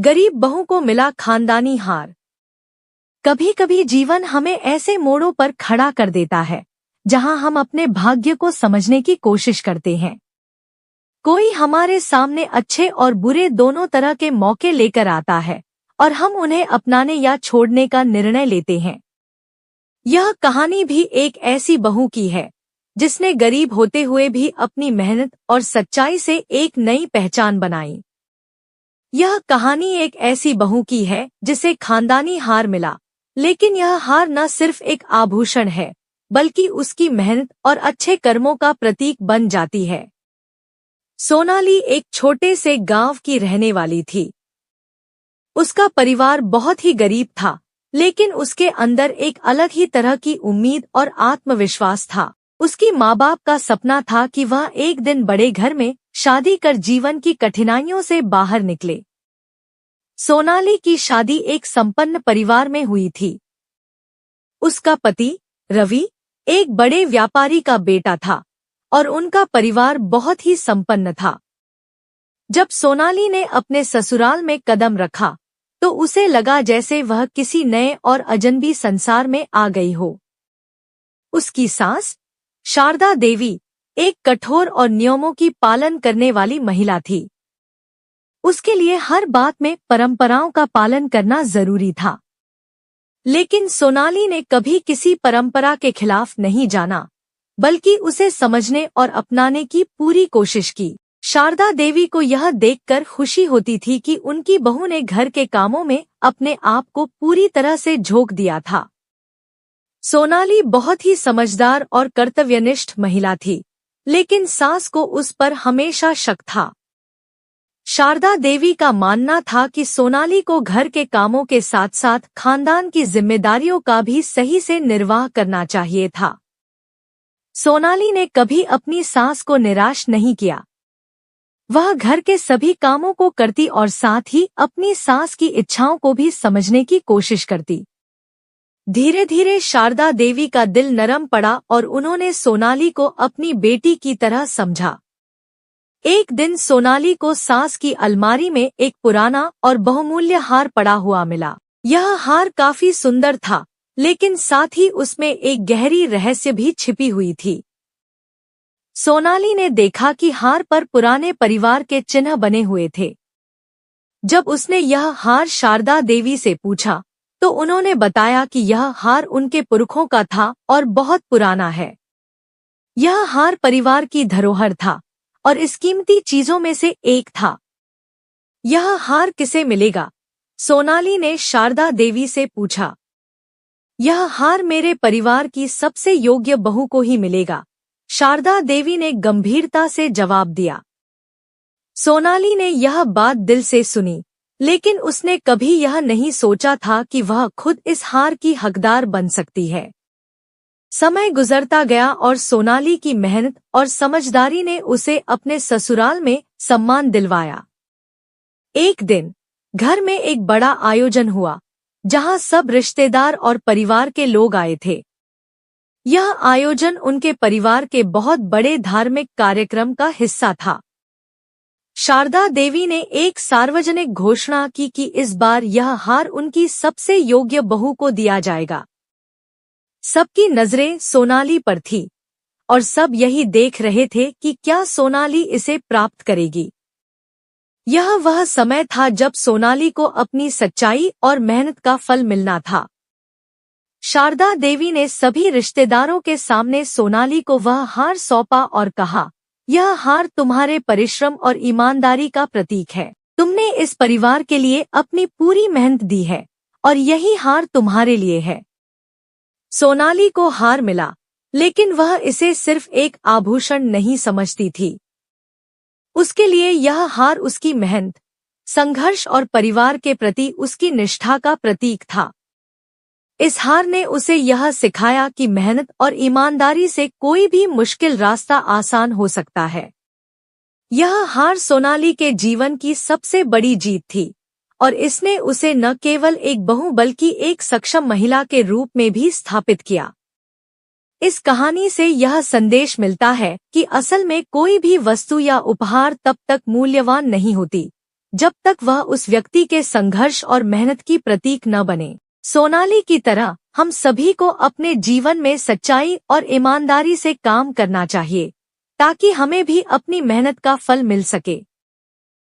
गरीब बहू को मिला खानदानी हार। कभी कभी जीवन हमें ऐसे मोड़ों पर खड़ा कर देता है जहां हम अपने भाग्य को समझने की कोशिश करते हैं। कोई हमारे सामने अच्छे और बुरे दोनों तरह के मौके लेकर आता है और हम उन्हें अपनाने या छोड़ने का निर्णय लेते हैं। यह कहानी भी एक ऐसी बहू की है जिसने गरीब होते हुए भी अपनी मेहनत और सच्चाई से एक नई पहचान बनाई। यह कहानी एक ऐसी बहू की है जिसे खानदानी हार मिला, लेकिन यह हार न सिर्फ एक आभूषण है बल्कि उसकी मेहनत और अच्छे कर्मों का प्रतीक बन जाती है। सोनाली एक छोटे से गांव की रहने वाली थी। उसका परिवार बहुत ही गरीब था, लेकिन उसके अंदर एक अलग ही तरह की उम्मीद और आत्मविश्वास था। उसकी माँ बाप का सपना था कि वह एक दिन बड़े घर में शादी कर जीवन की कठिनाइयों से बाहर निकले। सोनाली की शादी एक संपन्न परिवार में हुई थी। उसका पति रवि एक बड़े व्यापारी का बेटा था और उनका परिवार बहुत ही संपन्न था। जब सोनाली ने अपने ससुराल में कदम रखा तो उसे लगा जैसे वह किसी नए और अजनबी संसार में आ गई हो। उसकी सास शारदा देवी एक कठोर और नियमों की पालन करने वाली महिला थी। उसके लिए हर बात में परंपराओं का पालन करना जरूरी था। लेकिन सोनाली ने कभी किसी परंपरा के खिलाफ नहीं जाना, बल्कि उसे समझने और अपनाने की पूरी कोशिश की। शारदा देवी को यह देखकर खुशी होती थी कि उनकी बहू ने घर के कामों में अपने आप को पूरी तरह से झोंक दिया था। सोनाली बहुत ही समझदार और कर्तव्यनिष्ठ महिला थी, लेकिन सास को उस पर हमेशा शक था। शारदा देवी का मानना था कि सोनाली को घर के कामों के साथ साथ खानदान की जिम्मेदारियों का भी सही से निर्वाह करना चाहिए था। सोनाली ने कभी अपनी सास को निराश नहीं किया। वह घर के सभी कामों को करती और साथ ही अपनी सास की इच्छाओं को भी समझने की कोशिश करती। धीरे धीरे शारदा देवी का दिल नरम पड़ा और उन्होंने सोनाली को अपनी बेटी की तरह समझा। एक दिन सोनाली को सास की अलमारी में एक पुराना और बहुमूल्य हार पड़ा हुआ मिला। यह हार काफी सुंदर था, लेकिन साथ ही उसमें एक गहरी रहस्य भी छिपी हुई थी। सोनाली ने देखा कि हार पर पुराने परिवार के चिन्ह बने हुए थे। जब उसने यह हार शारदा देवी से पूछा तो उन्होंने बताया कि यह हार उनके पुरखों का था और बहुत पुराना है। यह हार परिवार की धरोहर था और इस कीमती चीजों में से एक था। यह हार किसे मिलेगा? सोनाली ने शारदा देवी से पूछा। यह हार मेरे परिवार की सबसे योग्य बहू को ही मिलेगा, शारदा देवी ने गंभीरता से जवाब दिया। सोनाली ने यह बात दिल से सुनी, लेकिन उसने कभी यह नहीं सोचा था कि वह खुद इस हार की हकदार बन सकती है। समय गुजरता गया और सोनाली की मेहनत और समझदारी ने उसे अपने ससुराल में सम्मान दिलवाया। एक दिन घर में एक बड़ा आयोजन हुआ, जहां सब रिश्तेदार और परिवार के लोग आए थे। यह आयोजन उनके परिवार के बहुत बड़े धार्मिक कार्यक्रम का हिस्सा था। शारदा देवी ने एक सार्वजनिक घोषणा की कि इस बार यह हार उनकी सबसे योग्य बहू को दिया जाएगा। सबकी नजरें सोनाली पर थी और सब यही देख रहे थे कि क्या सोनाली इसे प्राप्त करेगी। यह वह समय था जब सोनाली को अपनी सच्चाई और मेहनत का फल मिलना था। शारदा देवी ने सभी रिश्तेदारों के सामने सोनाली को वह हार सौंपा और कहा, यह हार तुम्हारे परिश्रम और ईमानदारी का प्रतीक है। तुमने इस परिवार के लिए अपनी पूरी मेहनत दी है और यही हार तुम्हारे लिए है। सोनाली को हार मिला, लेकिन वह इसे सिर्फ एक आभूषण नहीं समझती थी। उसके लिए यह हार उसकी मेहनत, संघर्ष और परिवार के प्रति उसकी निष्ठा का प्रतीक था। इस हार ने उसे यह सिखाया कि मेहनत और ईमानदारी से कोई भी मुश्किल रास्ता आसान हो सकता है। यह हार सोनाली के जीवन की सबसे बड़ी जीत थी और इसने उसे न केवल एक बहू बल्कि एक सक्षम महिला के रूप में भी स्थापित किया। इस कहानी से यह संदेश मिलता है कि असल में कोई भी वस्तु या उपहार तब तक मूल्यवान नहीं होती जब तक वह उस व्यक्ति के संघर्ष और मेहनत की प्रतीक न बने। सोनाली की तरह हम सभी को अपने जीवन में सच्चाई और ईमानदारी से काम करना चाहिए, ताकि हमें भी अपनी मेहनत का फल मिल सके।